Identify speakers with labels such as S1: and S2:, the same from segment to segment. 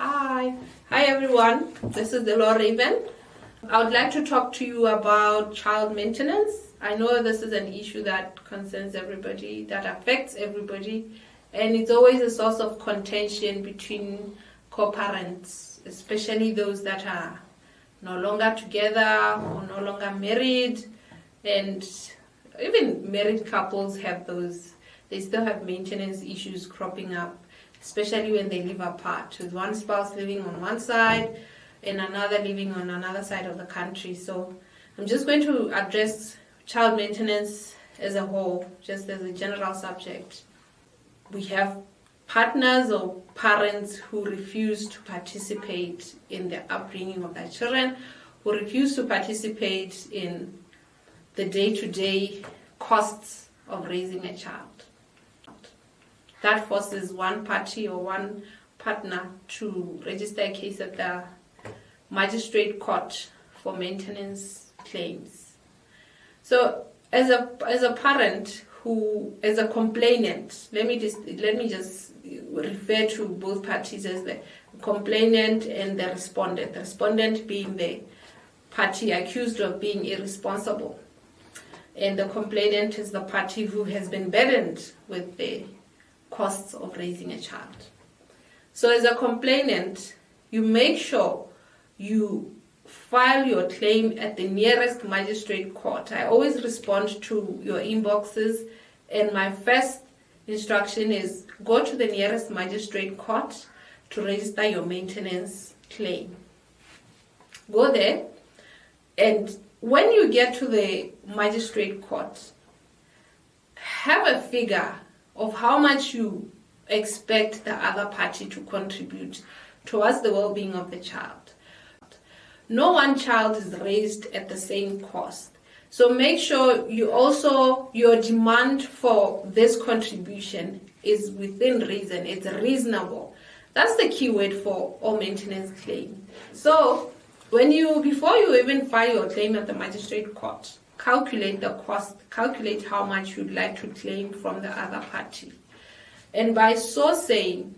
S1: Hi everyone, this is the Law Raven. I would like to talk to you about child maintenance. I know this is an issue that concerns everybody, that affects everybody, and it's always a source of contention between co-parents, especially those that are no longer together or no longer married, and even married couples have those, they still have maintenance issues cropping up, especially when they live apart, with one spouse living on one side and another living on another side of the country. So I'm just going to address child maintenance as a whole, just as a general subject. We have partners or parents who refuse to participate in the upbringing of their children, who refuse to participate in the day-to-day costs of raising a child. That forces one party or one partner to register a case at the magistrate court for maintenance claims. So as a parent who, as a complainant, let me just refer to both parties as the complainant and the respondent being the party accused of being irresponsible, and the complainant is the party who has been burdened with the costs of raising a child. So as a complainant, you make sure you file your claim at the nearest magistrate court. I always respond to your inboxes, and my first instruction is go to the nearest magistrate court to register your maintenance claim. Go there, and when you get to the magistrate court, have a figure of how much you expect the other party to contribute towards the well-being of the child. No one child is raised at the same cost. So make sure your demand for this contribution is within reason, it's reasonable. That's the key word for all maintenance claim. So before you even file your claim at the magistrate court, calculate the cost, calculate how much you'd like to claim from the other party. And by so saying,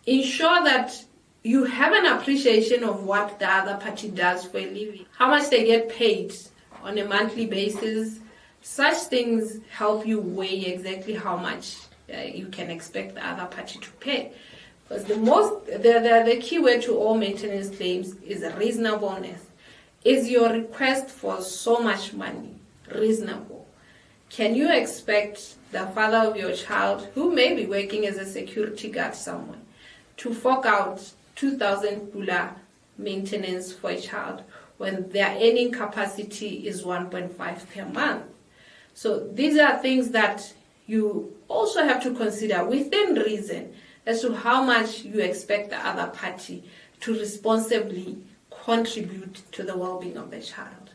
S1: ensure that you have an appreciation of what the other party does for a living, how much they get paid on a monthly basis. Such things help you weigh exactly how much you can expect the other party to pay. Because the key word to all maintenance claims is reasonableness. Is your request for so much money reasonable? Can you expect the father of your child, who may be working as a security guard somewhere, to fork out 2,000 pula maintenance for a child when their earning capacity is 1.5 per month? So these are things that you also have to consider within reason as to how much you expect the other party to responsibly contribute to the well-being of the child.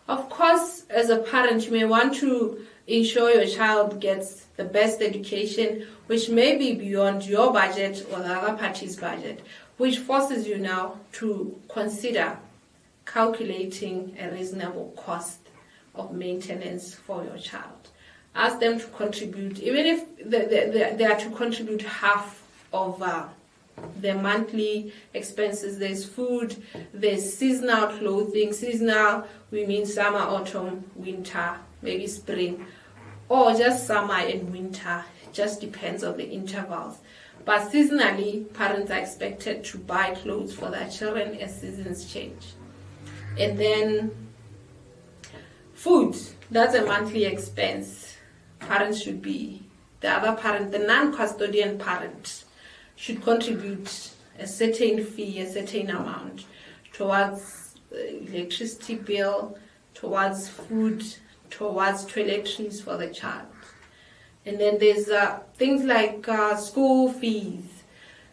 S1: Of course, as a parent, you may want to ensure your child gets the best education, which may be beyond your budget or the other party's budget, which forces you now to consider calculating a reasonable cost of maintenance for your child. Ask them to contribute, even if they are to contribute half of the monthly expenses. There's food, there's seasonal clothing. Seasonal, we mean summer, autumn, winter, maybe spring, or just summer and winter. It just depends on the intervals. But seasonally, parents are expected to buy clothes for their children as seasons change. And then food, that's a monthly expense. Parents should be, the other parent, the non-custodian parent, should contribute a certain fee, a certain amount towards electricity bill, towards food, towards toiletries for the child. And then there's things like school fees.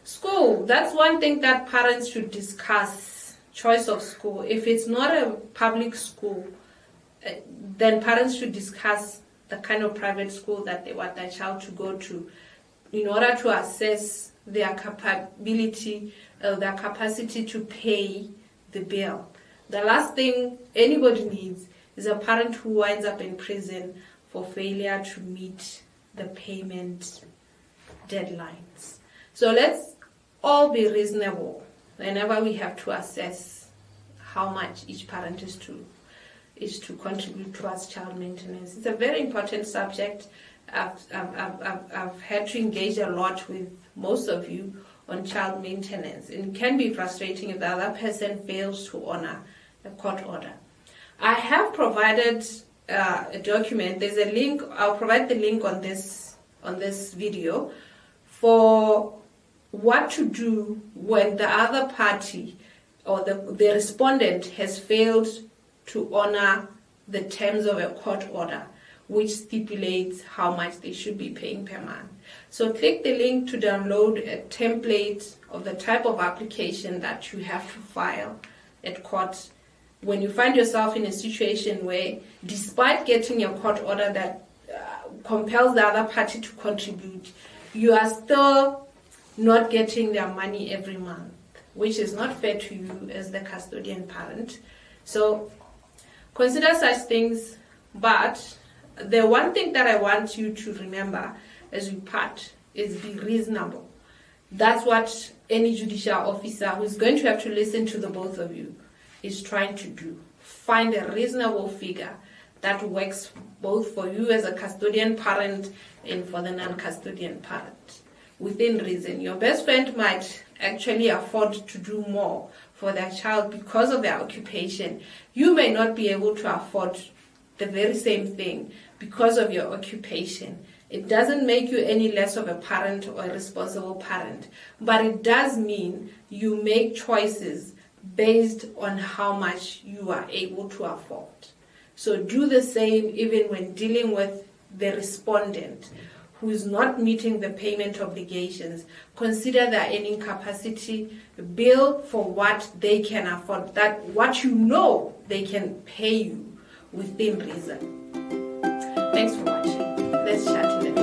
S1: School, that's one thing that parents should discuss, choice of school. If it's not a public school, then parents should discuss the kind of private school that they want their child to go to in order to assess their capability, their capacity to pay the bill. The last thing anybody needs is a parent who winds up in prison for failure to meet the payment deadlines. So let's all be reasonable whenever we have to assess how much each parent is to contribute towards child maintenance. It's a very important subject. I've had to engage a lot with most of you on child maintenance. It can be frustrating if the other person fails to honor a court order. I have provided a document. There's a link. I'll provide the link on this video for what to do when the other party or the respondent has failed to honor the terms of a court order, which stipulates how much they should be paying per month. So click the link to download a template of the type of application that you have to file at court when you find yourself in a situation where, despite getting a court order that compels the other party to contribute, you are still not getting their money every month, which is not fair to you as the custodian parent. So consider such things, but the one thing that I want you to remember as you part is be reasonable. That's what any judicial officer who is going to have to listen to the both of you is trying to do. Find a reasonable figure that works both for you as a custodian parent and for the non-custodian parent. Within reason, your best friend might actually afford to do more for their child because of their occupation. You may not be able to afford the very same thing because of your occupation. It doesn't make you any less of a parent or a responsible parent, but it does mean you make choices based on how much you are able to afford. So do the same even when dealing with the respondent who is not meeting the payment obligations. Consider their earning capacity, bill for what they can afford, that what you know they can pay you within reason. Thanks for watching. Let's chat in the